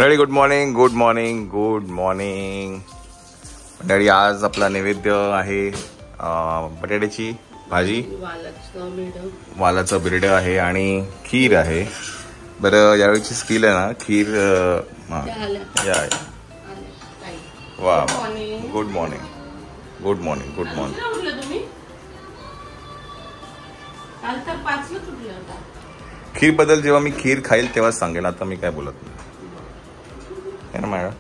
मंडळी good morning good morning good morning मंडळी. आज आपला नैवेद्य आहे बटाट्याची भाजी, वालाचं बिरड आहे आणि खीर आहे. बरं यावेळीची स्किल आहे ना खीर. या वा good morning good morning good morning. खीर बद्दल जेव्हा मी खीर खाईल तेव्हा सांगेन, आता मी काय बोलत नाही है ना मॅडम.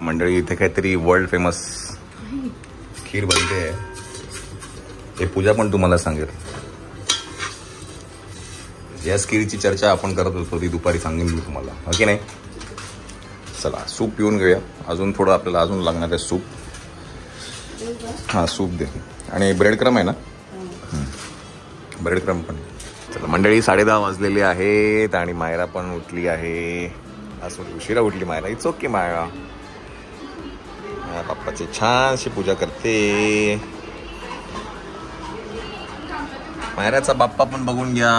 मंडळी इथे काहीतरी वर्ल्ड फेमस खीर बनते आहे. हे पूजा पण तुम्हाला सांगेल. या खीरची चर्चा आपण करत होतो ती दुपारी सांगेन मी तुम्हाला, हो की नाही. चला सूप पिऊन घेऊया. अजून थोडं आपल्याला अजून लागणार आहे सूप. हां सूप दे. आणि ब्रेड क्रम आहे ना, ब्रेड क्रम पण. चला मंडळी 10:30 वाजलेले आहेत आणि मायरा पण उठली आहे. आज उशिरा उठली मायरा. It's okay Myra. बाप्पाची छानशी पूजा करते. मायराचा बाप्पा पण बघून घ्या.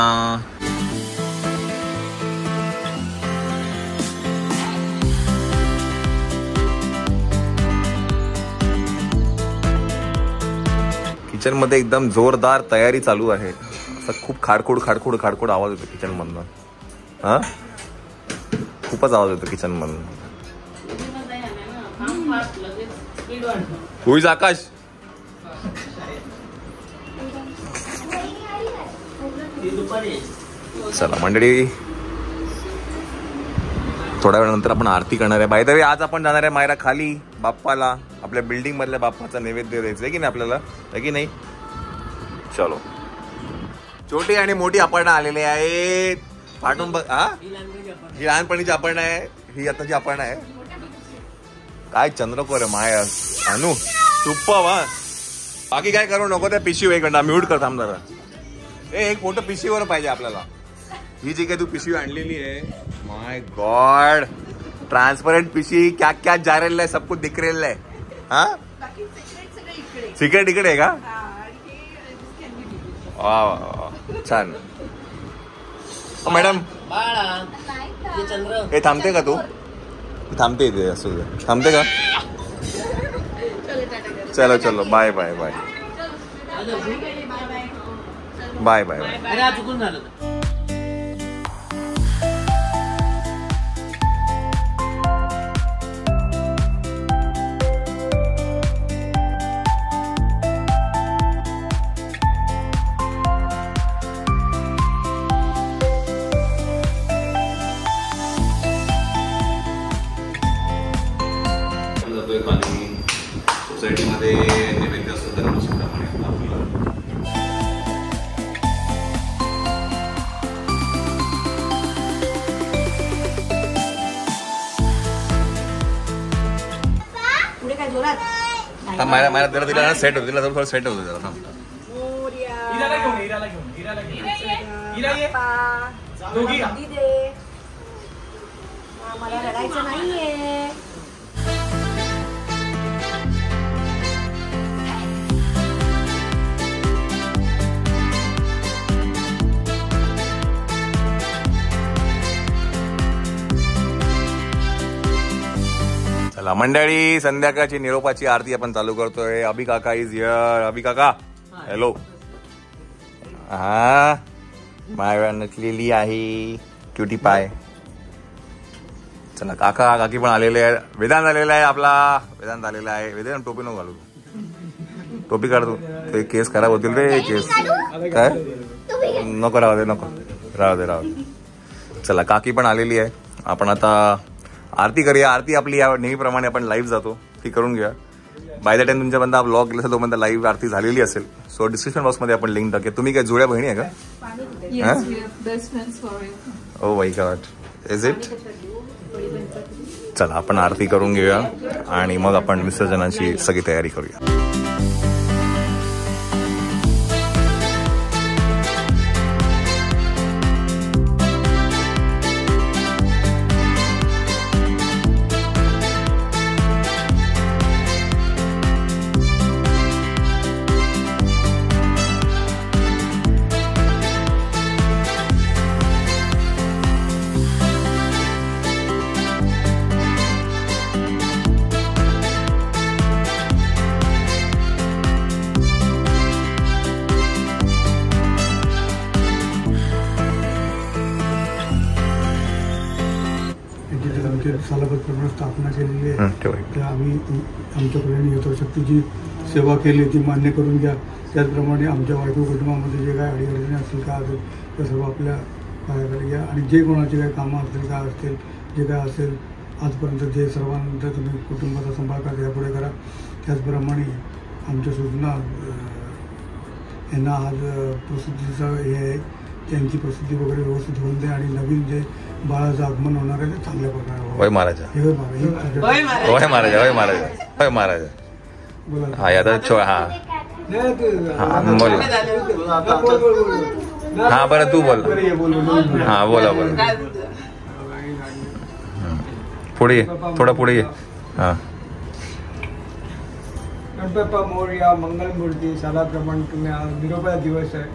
किचन मध्ये एकदम जोरदार तयारी चालू आहे. असं खूप खाडखोड खाडखोड खाडखोड आवाज येतो किचन मधनं. हा खूपच आवाज येतो किचन मधनं. हुईज आकाश. चला मंडळी थोड्या वेळानंतर आपण आरती करणार आहे. बाय द वे आज आपण जाणार आहे मायरा खाली बाप्पाला, आपल्या बिल्डिंग मधल्या बाप्पाचा नैवेद्य द्यायचं आहे की नाही आपल्याला, आहे की नाही. चलो छोटी आणि मोठी आपण आलेले आहेत. पाठवून बघ. हा ही लहानपणीची आपण आहे, ही आताची आपण आहे. काय चंद्रकोर आहे माया अनु चुप्प वा. बाकी काय करू नको. त्या पिशवी एक घंटा म्यूट कर थांब जरा. एक फोटो पिशवीवर पाहिजे आपल्याला. ही जी काही तू पिशवी आणलेली आहे माय गॉड ट्रान्सपरेंट पिशवी. क्या क्या जा रहा है सब कुछ दिख रहा है. हा सिक्रेट इकडे आहे का. वा वा छान. मॅडम हे थांबते का तू. थांबते इथे असं थांबते का. चलो चलो bye bye bye bye bye bye. सोसायटीमध्ये नैवेद्य असतो दरवर्षीप्रमाणे पुढे काय जोरात. मायरा जरा तिला ना सेट होतो. तिला थोडं सेट होतं जरा थांब. मला रडायचं नाहीये. चला मंडळी संध्याकाळची निरोपाची आरती आपण चालू करतोय. अभि काका इज हिअर. अभि काका हॅलो. हा मायरा नटलेली आहे क्युटी पाय. चला काका काकी पण आलेले आहे. वेदांत आलेला आहे आपला. वेदांत आलेला आहे. वेदांत टोपी नको घालू. टोपी काढतो ते केस खराब होतील रे. केस काय नको राहू दे नको राहू दे राहू दे. चला काकी पण आलेली आहे. आपण आता आरती करूया. आरती आपली या नेहमीप्रमाणे आपण लाईव्ह जातो ती करून घ्या. बाय द टाइम तुमच्यापर्यंत ब्लॉग गेला असेल तोपर्यंत लाईव्ह आरती झालेली असेल. सो डिस्क्रिप्शन बॉक्समध्ये आपण लिंक टाकूया. तुम्ही काय जुळ्या बहिणी आहे का. Oh my God is it. चला आपण आरती करून घेऊया आणि मग आपण विसर्जनाची सगळी तयारी करूया. आम्ही आमच्याकडे यथाशक्तीची सेवा केली ती मान्य करून घ्या. त्याचप्रमाणे आमच्या वायकू कुटुंबामध्ये जे काय अडीअडचणी असतील काय असेल ते सर्व आपल्या पायाकडे घ्या आणि जे कोणाचे काही कामं असतील काय असतील जे काय असेल आजपर्यंत जे सर्वांनंतर तुम्ही कुटुंबाचा सांभाळ करा यापुढे करा. त्याचप्रमाणे आमच्या सूचना यांना आज प्रसूतीचं हे आहे त्यांची प्रसूती वगैरे व्यवस्थित होऊन दे आणि नवीन जे बाळाचं आगमन होणार आहे ते चांगल्या प्रकारे होय महाराजा, होय महाराजा, होय महाराजा, होय महाराजा. बोला. हा आता हा बरं तू बोल. हा बोला बोला. पुढे ये, थोडा पुढे ये. हा. गणपती बाप्पा मोरया. मंगलमूर्ती. सालाप्रमाणे तुम्ही आज निरोपाचा दिवस आहे.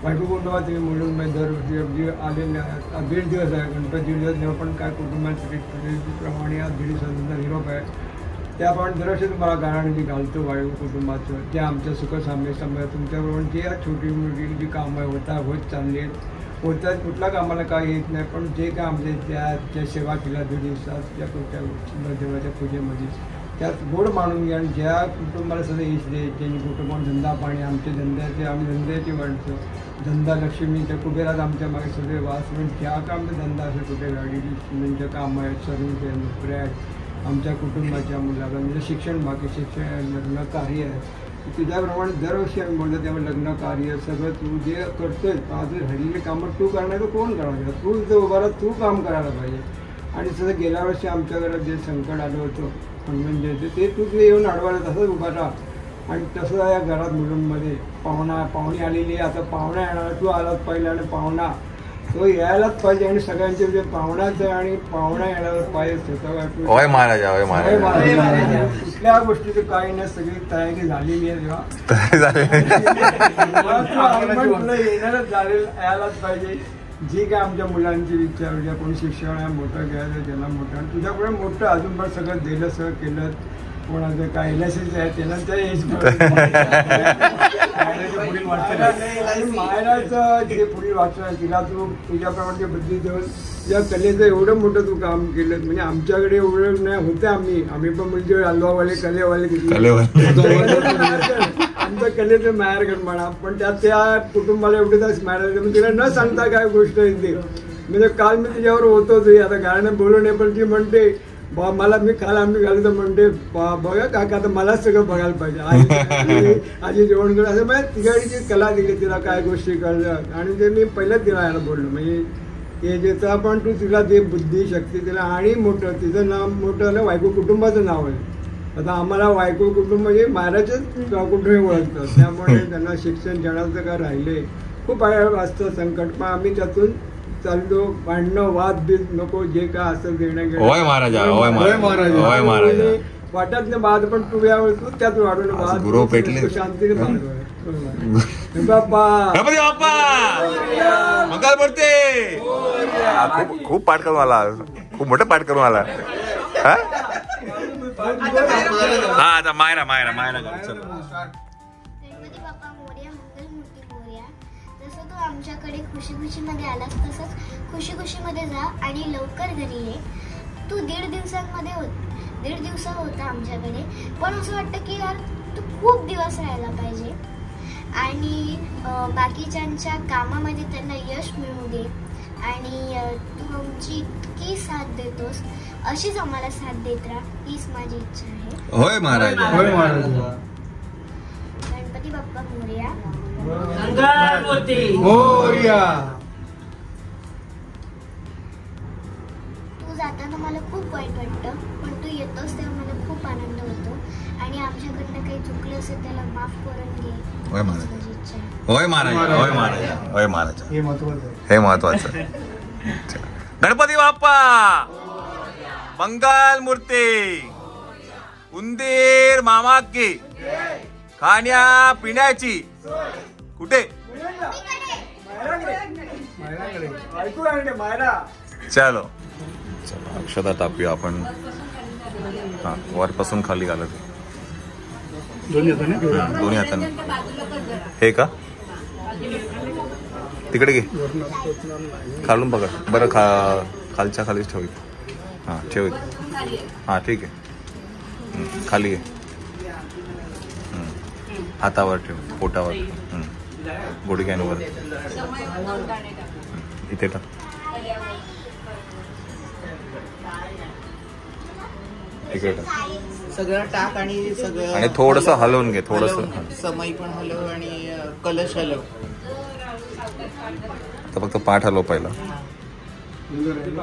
वायकू कुटुंबात तुम्ही मिळून दरवर्षी अगदी आलेले आहेत. 1.5 दिवस आहे गणपती. 1.5 दिवस जेव्हा पण काय कुटुंबासाठी प्रमाणे आज 1.5 दिवसांचा निरोप आहे. त्याप्रमाणे दरवर्षी तुम्हाला गाणी घालतो वायू कुटुंबाचं जे आमच्या सुखसाम्य समजा तुमच्याबरोबर जे छोटी मोठी जी कामं होत चालली आहेत होतात. कुठल्या कामाला काय येत नाही पण जे काय आमचे त्या सेवा केल्या 2 दिवसात त्या देवाच्या पूजेमध्ये त्यात गोड मानून घ्या. आणि ज्या कुटुंबाला सध्या यश दे ज्यांनी कुटुंबात धंदा पाणी आमच्या धंद्याचे आम्ही धंद्याची माणसं धंदा लक्ष्मी त्या कुबेरात आमच्या मागे सगळे वास म्हणजे ज्या का आमचा धंदा असेल कुठे गाडीची सिमेंटचं काम आहे सर्विस आहे नोकरी आहे आमच्या कुटुंबाच्या मुलाला म्हणजे शिक्षण बाकी शिक्षण लग्न कार्य आहे तुझ्याप्रमाणे दरवर्षी आम्ही म्हणतो त्यामुळे लग्न कार्य सगळं तू जे करतोय आज राहिलेले कामं तू करणार तर कोण करणार तू इथं उभा राहा तू काम करायला पाहिजे. आणि सगळं गेल्या वर्षी आमच्या घरात जे संकट आलं होतं हनुमान जयंती ते तू येऊन अडवायला तसंच उभा राहा. आणि तसं या घरात मुलांमध्ये पाहुणी आलेली आता पाहुणा येणार तू आलाच पाहिजे आणि पाहुणा तो यायलाच पाहिजे आणि सगळ्यांचे जे पाहुणाचं आणि पाहुणा येणार पाहिजे होय महाराजा, होय महाराजा. कुठल्या गोष्टीचं काही नाही सगळी तयारी झालेली आहे जेव्हा येणारच झालेलं यायलाच पाहिजे. जी काय आमच्या मुलांची इच्छा म्हणजे कोणी शिक्षण आहे मोठं घ्यायचं ज्यांना मोठं आणि तुझ्याकडे मोठं अजून पण सगळं दिलं सगळं केलं कोणाचं काय एलआयसीच आहे त्यांना त्या एज मायराचं जे पुढील वाचन तिला तू तुझ्याप्रमाणे बुद्धी देऊन या कलेचं एवढं मोठं तू काम केलं म्हणजे आमच्याकडे एवढं नाही होतं आम्ही पण म्हणजे हलवावाले कलेवाले आमचं कलेचं माहेरघर म्हणा पण त्या कुटुंबाला एवढे तास माहेर तिला न सांगता काय गोष्ट येते म्हणजे काल मी तिच्यावर होतो आता गाण्याने बोलू नये पण ती म्हणते बा मला मी काल आम्ही घालतो म्हणते बघा काका आता मलाच सगळं बघायला पाहिजे आजी जेवण कर असं म्हणजे तिच्याकडे कला दिली तिला काय गोष्टी कळलं आणि ते मी पहिल्याच तिला यायला बोललो म्हणजे हे ज्याचा पण तू तिला ते बुद्धी शक्ती तिला आणि मोठं तिचं नाव मोठं आलं वायकू कुटुंबाचं नाव आहे. आता आम्हाला वायकू कुटुंब म्हणजे महाराजच कुटुंब ओळखतं त्यामुळे त्यांना शिक्षण जनाचं काय राहिले खूप असतं संकट पण आम्ही त्यातून चाललो भांडणं वाद बीज नको जे काय असं देणं वाटत नाही बाद पण तू यावेळी तू त्यात वाढून शांतीने बाप्पा मंगलमूर्ती. खूप पाठ करून आला खूप मोठं पाठ करून आला. हा आता मायरा मायरा मायरा चल. गणपती बाप्पा मोरया. मंगलमूर्ती मोरया. जसं तू आमच्याकडे खुशीमध्ये आलास तसंच खुशीमध्ये जा आणि लवकर घरी ये. तू 1.5 दिवसा होता आमच्याकडे पण असं वाटतं की यार तू खूप दिवस राहायला पाहिजे आणि बाकीच्यांच्या कामामध्ये त्यांना यश मिळू दे आणि तू आमची इतकी साथ देतोस अशीच आम्हाला साथ देत राहा हीच माझी इच्छा आहे. होय महाराजा, होय महाराजा. गणपती बाप्पा मोरया. तू जाताना मला खूप वाईट वाटतं पण तू येतोस तेव्हा मला खूप आनंद होतो आणि आमच्याकडनं काही चुकलं असेल त्याला माफ करून घे. होय महाराजा, होय महाराजा, होय महाराजा, होय महाराजा. हे महत्वाचं. गणपती बाप्पा मंगल मूर्ती. उंदीर मामा की खाण्या पिण्याची कुठे चलो अक्षता टाकूया आपण. हा वरपासून खाली घालत दोन्ही हाताने. हे का तिकडे घे खालून बघा बरं खालच्या खालीच ठेवी. हा ठेव. हा ठीक आहे खाली आहे. हातावर ठेव, पोटावर, गुडघ्यांवर, इथे टाक. इकडे टाक. सगळं टाक आणि सगळं आणि थोडस हलवून घे, थोडस. समय पण हलव आणि कलश हलव. तर फक्त पाठ हलव पहिला.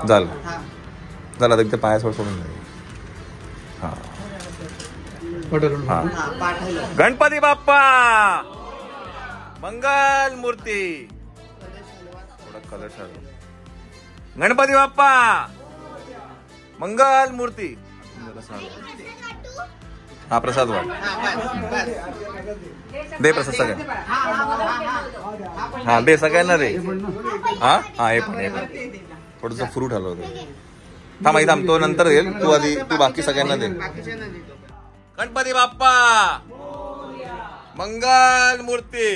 झालं झालं, आता इथे पाया सोडून जाईल. हा हा. पाठ हलव. गणपती बाप्पा मंगल मूर्ती. थोडा कलश हलव. गणपती बाप्पा मंगल मूर्ती. हा प्रसाद वाट. दे प्रसाद सगळ्यांना. हा दे सगळ्यांना दे. हा हा हे पण थोडस फ्रूट हलव दे. थांब इथं थांब, तो नंतर देईल. तू आधी, तू बाकी सगळ्यांना दे. गणपती बाप्पा मंगल मूर्ती.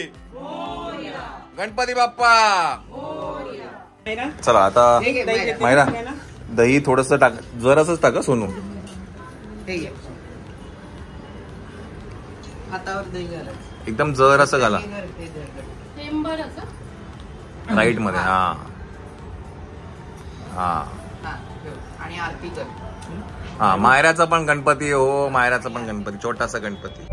गणपती बाप्पा. चला आता मायरा दही थोडस टाक, जरासच टाका सोनू. हातावर दही घाला. एकदम जर असं घाला राईट मध्ये. हा हा आणि आरती कर. हा मायराचा पण गणपती हो, मायराचा पण गणपती, छोटासा गणपती.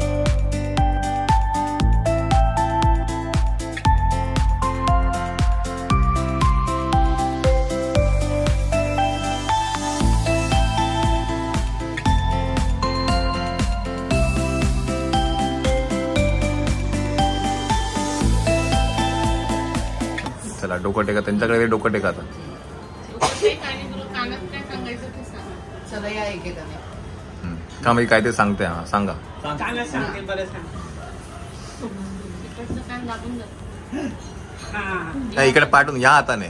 चला डोकं टेका, त्यांच्याकडे डोकं टेका आता. चला या एकेकाने. हा मी काय ते सांगते. हा सांगा. नाही, इकडे पाठवून या हाताने.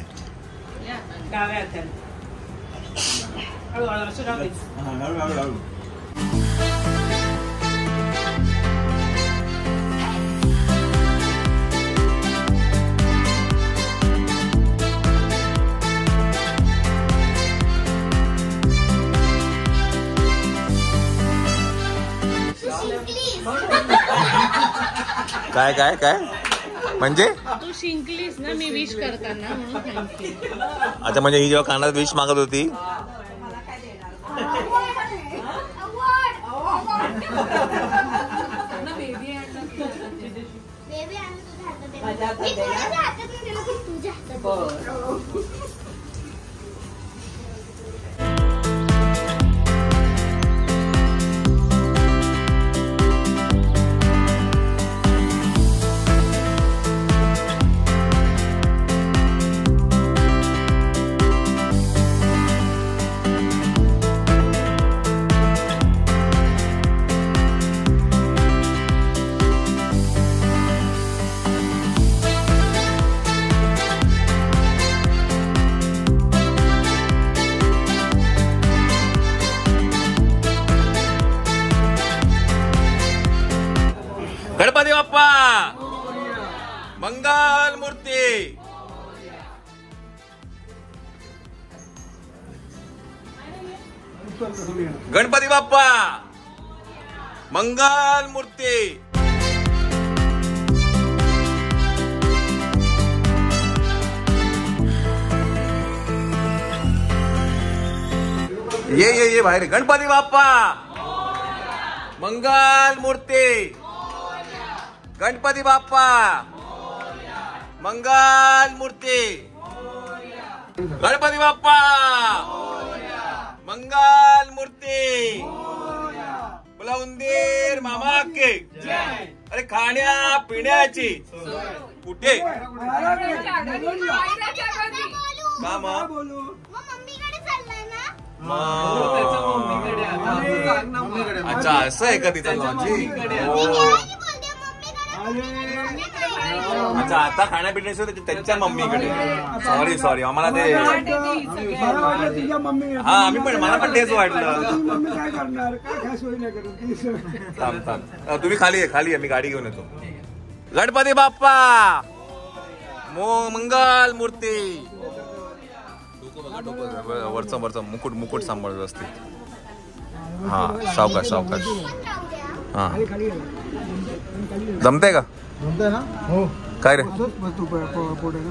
काय काय काय म्हणजे तू शिंकलीस ना मी विश करताना म्हणून थँक्यू. अच्छा, म्हणजे ही जेव्हा कानात विश मागत होती गणपती बाप्पा मंगल मूर्ती. गणपती बाप्पा मंगल मूर्ती. ये बाहेर. गणपती बाप्पा मंगल मूर्ती. गणपती बाप्पा मंगल मूर्ती. गणपती बाप्पा मंगल मूर्ती. बोला उंदीर मामा के. अरे खाण्या पिण्याची कुठे का मग अच्छा असं आहे का तिचा लॉजिक. अच्छा आता खाण्यापिण्याशिवाय त्यांच्या मम्मीकडे. सॉरी आम्हाला ते हा आम्ही पण मला पण तेच वाटलं. थांब तुम्ही खाली आहे मी गाडी घेऊन येतो. गणपती बाप्पा मंगल मूर्ती. वरचं मुकुट सांभाळ व्यवस्थित. हा सावकाश सावकाश. हा खाली खाली गेला. जमतंय का? जमतंय ना? हो. काय रे? तू पोट आहे ना.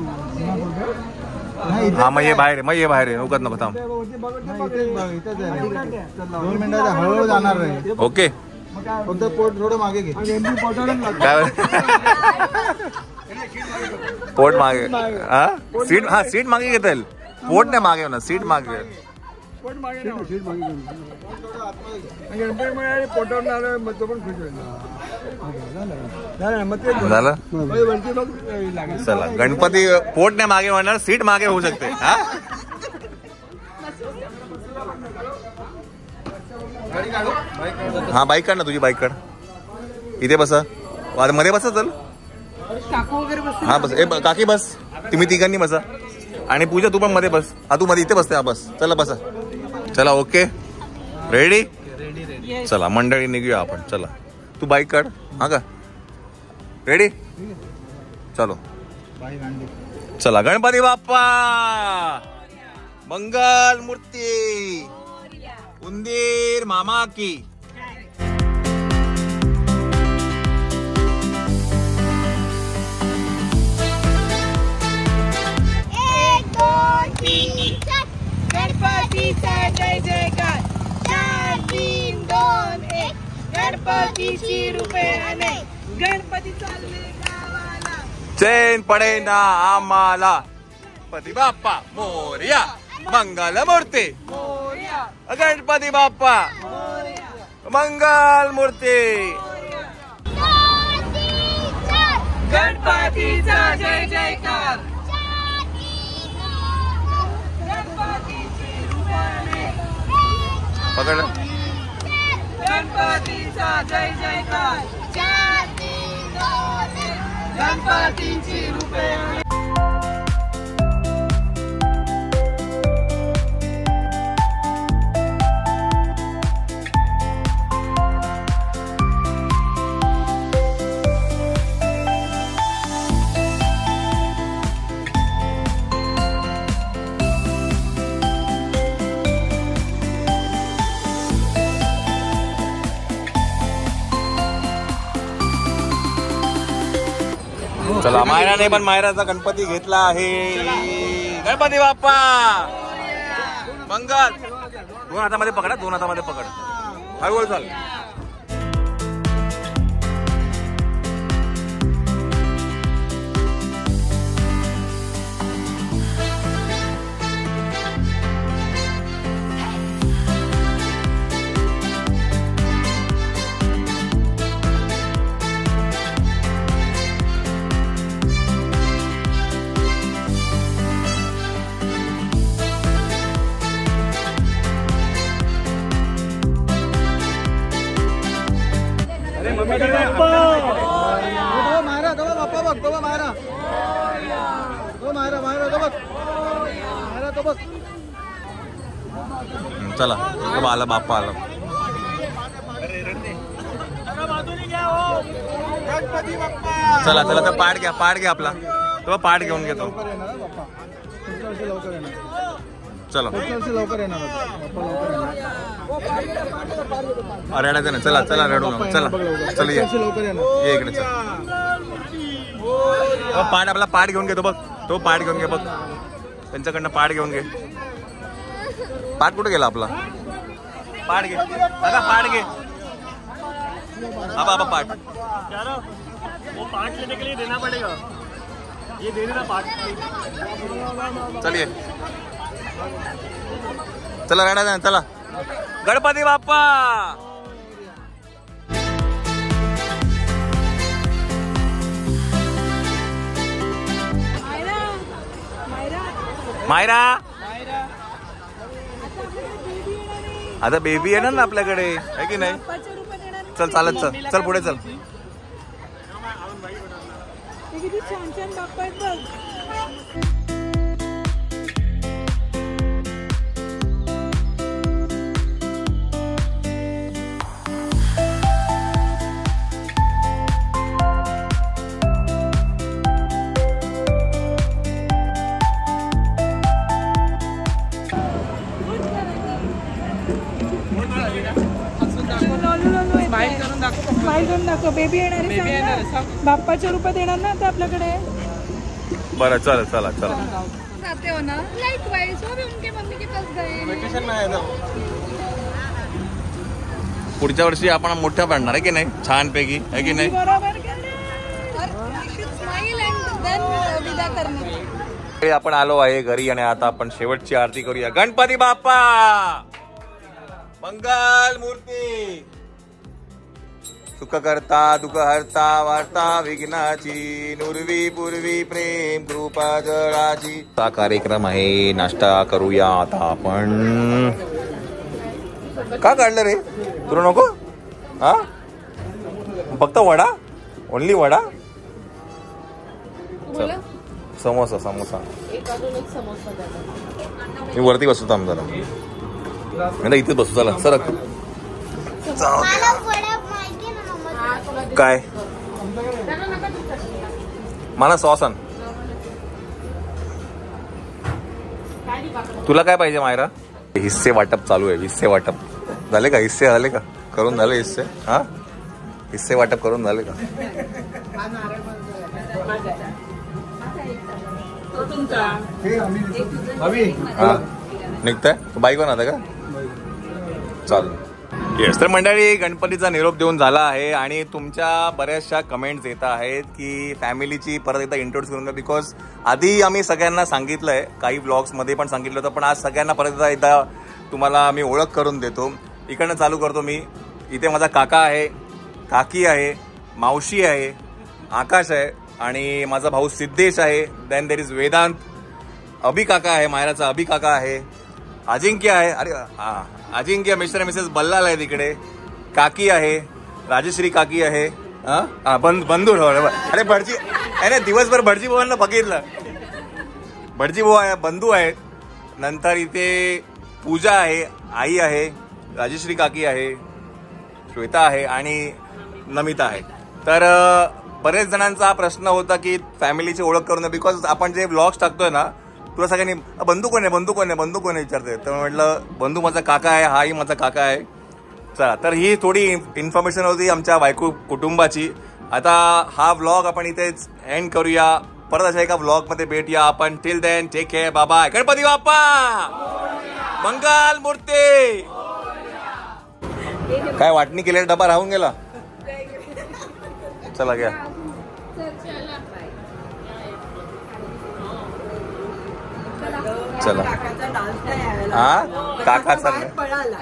हा मग ये बाहेर मग ये बाहेर आहे. उगत नको थांब. 2 मिनिटात हळूहळू जाणार नाही. ओके फक्त पोट थोडं मागे घे. काय पोट मागे हा सीट हा सीट मागे घेता येईल. पोट नाही मागे ना सीट मागे. पोट मागे सीट मागे गणपती मिळाले पोटावर आलं मग तो पण खुश होईल. झालं मग ते झालं. वरती बघ लागेल. चला गणपती पोट नाही मागे म्हणणार सीट मागे होऊ शकते. हा हा बाईक काढ ना तुझी बाईक काढ. इथे बसा मध्ये बसा चल. काकू वगैरे बस. हा बस ए काकी बस. तुम्ही तिघांनी बसा आणि पूजा तू पण मध्ये बस. हा तू मध्ये इथे बसते. हा बस चला बसा. चला ओके रेडी. चला मंडळी निघूया आपण. चला तू बाईक काढ. हा का रेडी चलो. चला गणपती बाप्पा मंगल मूर्ती उंदीर मामा की. गणपतीचा जय जयकार. 4 3 2 1 गणपतीची रूपे अनेक. गणपती चालले गावाला. चैन पडे ना आम्हाला. गणपती बाप्पा मोरया मंगल मूर्ती. गणपती बाप्पा मंगल मूर्ती. गणपतीचा जय जयकार. गणपतीची रूपे अनेक. पकड. गणपतीचा जय जयकार. 4 3 2 1 गणपतीची रूपे अनेक. चला मायराने पण मायराचा गणपती घेतला आहे. गणपती बाप्पा मंगल. 2 हातामध्ये पकडा. 2 हातामध्ये पकड. हळूहळू चाल. चला आला बाप्पा आला. चला चला तर पाठ घ्या आपला. तो पाठ घेऊन घेतो. चलो रडायचं ना. चला चला रडू नका. चला चला ये इकडे. चल पाठ आपला पाठ घेऊन घेतो बघ. तो पाठ घेऊन घे बघ. त्यांच्याकडनं पाठ घेऊन घे. पाठ कुठे गेला आपला? पाठ घे दादा. पाठ घे. बाबा पाठ. वो पार्ट लेने के लिए देना पड़ेगा. ये दे देना पार्ट. चलिए चला रडायचं. चला गणपती बाप्पा. मायरा आता बेबी येणार ना आपल्याकडे आहे की नाही. चल चालत चल. चल पुढे चल. किती छान छान बाप्पा आहेत बघ. स्माइल करून दाखव. बेबी येणार आहे सांग ना. बाप्पाच्या रूपात येणार ना आता आपल्याकडे. बरं चला चला चला. आते हो ना लाइक वाइज वो भी उनके मम्मी के पास गए. वेकेशन में आया था. पुढच्या वर्षी आपण मोठ्या पाडणार आहे की नाही, छानपैकी आहे की नाही. बरोबर स्माइल एंड देन विदा करणे. आपण आलो आहे घरी आणि आता आपण शेवटची आरती करूया. गणपती बाप्पा मंगल मूर्ती. सुख करता दुःख हरता वार्ता विघ्नाची नुरवी पूर्वी प्रेम कृपा जळाची. हा कार्यक्रम आहे. नाश्ता करूया आता आपण. का काढलं रे तुला नको? हा फक्त वडा, ओनली वडा. चल समोसा समोसा. मी वरती बसू थांब जरा. नाही इथेच बसू. चला सरक. मला वडा माहिती ना मम्मा. काय मला सॉस आण. तुला काय पाहिजे मायरा? हिस्से वाटप चालू आहे. हिस्से वाटप झाले का? हिस्से झाले का? करून झाले हिस्से? हा हिस्से वाटप करून झाले का? हा निघताय बाईक वर आता का? चाल. येस तर मंडळी गणपतीचा निरोप देऊन झाला आहे आणि तुमच्या बऱ्याचशा कमेंट्स येत आहेत की फॅमिलीची परत एकदा इंट्रोड्यूस करून द्या. बिकॉज आधी आम्ही सगळ्यांना सांगितलंय, काही ब्लॉग्समध्ये पण सांगितलं होतं, पण आज सगळ्यांना परत एकदा तुम्हाला मी ओळख करून देतो. इकडनं चालू करतो मी. इथे माझा काका आहे, काकी आहे, मावशी आहे, आकाश आहे आणि माझा भाऊ सिद्धेश आहे. Then there is Vedant. Abhi काका आहे, मायराचा अभि काका आहे, अजिंक्य आहे. अरे अजिंक्य मिस्टर मिसेस बल्लाल आहे तिकडे. काकी आहे, राजश्री काकी आहे. बंधू. अरे भटजी अरे दिवसभर भटजी भावांना बघितलं. भटजी भाऊ आहे, बंधू आहेत. नंतर इथे पूजा आहे, आई आहे, राजश्री काकी आहे, श्वेता आहे आणि नमिता आहे. तर बरेच जणांचा हा प्रश्न होता की फॅमिलीची ओळख करून. बिकॉज आपण जे ब्लॉग्स टाकतोय ना, तुला सगळ्यांनी बंधू कोण आहे, बंधू कोण आहे, बंधू कोण आहे विचारते. तर म्हटलं बंधू माझा काका आहे, हाही माझा काका आहे. चला तर ही थोडी इन्फॉर्मेशन होती आमच्या वायकू कुटुंबाची. आता हा व्लॉग आपण इथेच एंड करूया. परत अशा एका व्लॉगमध्ये भेटूया आपण. Till then take care. Bye. Ganpati Bappa मंगल मूर्ती. काय वाटणी केलेला डबा राहून गेला. चला घ्या. चला. हा काका चालला.